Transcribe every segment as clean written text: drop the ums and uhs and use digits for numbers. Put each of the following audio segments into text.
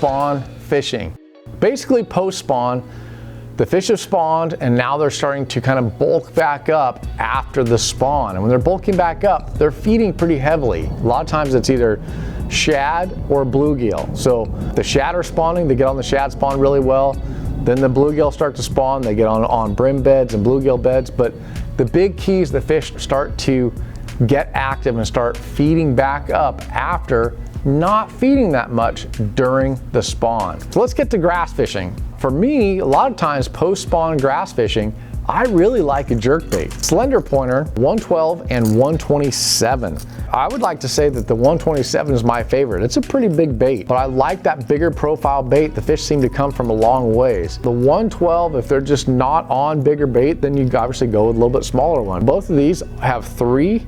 post-spawn fishing. Basically post-spawn, the fish have spawned and now they're starting to kind of bulk back up after the spawn. And when they're bulking back up, they're feeding pretty heavily. A lot of times it's either shad or bluegill. So the shad are spawning, they get on the shad spawn really well. Then the bluegill start to spawn, they get on brim beds and bluegill beds. But the big key is the fish start to get active and start feeding back up after not feeding that much during the spawn. So let's get to grass fishing. For me, a lot of times post-spawn grass fishing, I really like a jerkbait. Slender pointer, 112 and 127. I would like to say that the 127 is my favorite. It's a pretty big bait, but I like that bigger profile bait. The fish seem to come from a long ways. The 112, if they're just not on bigger bait, then you obviously go with a little bit smaller one. Both of these have 3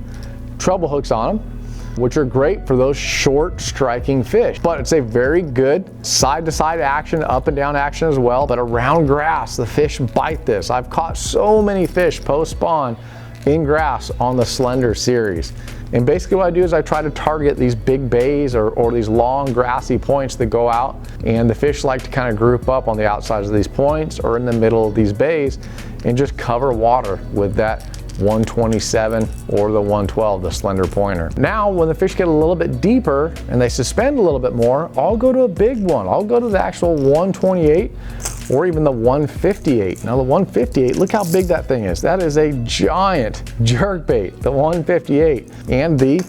treble hooks on them, which are great for those short striking fish. But it's a very good side-to-side action, up and down action as well. But around grass, the fish bite this. I've caught so many fish post-spawn in grass on the Slender series. And basically what I do is I try to target these big bays or these long grassy points that go out. And the fish like to kind of group up on the outsides of these points or in the middle of these bays and just cover water with that 127 or the 112, the slender pointer. Now, when the fish get a little bit deeper and they suspend a little bit more, I'll go to a big one. I'll go to the actual 128 or even the 158. Now the 158, look how big that thing is. That is a giant jerkbait, the 158 and the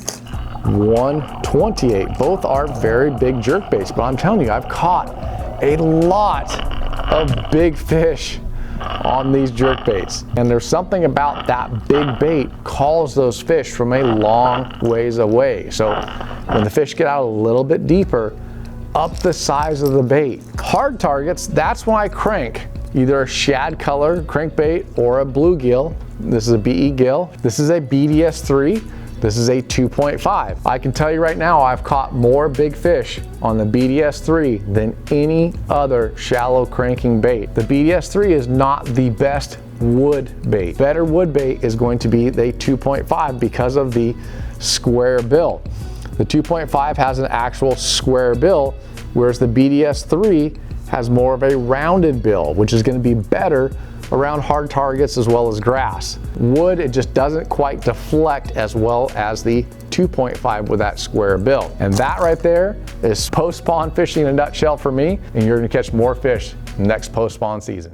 128. Both are very big jerkbaits, but I'm telling you, I've caught a lot of big fish on these jerkbaits. And there's something about that big bait calls those fish from a long ways away. So when the fish get out a little bit deeper, up the size of the bait. Hard targets, that's when I crank either a shad color crankbait or a bluegill. This is a BE gill. This is a BDS3. This is a 2.5. I can tell you right now, I've caught more big fish on the BDS3 than any other shallow cranking bait. The BDS3 is not the best wood bait. Better wood bait is going to be the 2.5 because of the square bill. The 2.5 has an actual square bill, whereas the BDS3 has more of a rounded bill, which is going to be better around hard targets as well as grass. Wood, it just doesn't quite deflect as well as the 2.5 with that square bill. And that right there is post-spawn fishing in a nutshell for me, and you're gonna catch more fish next post-spawn season.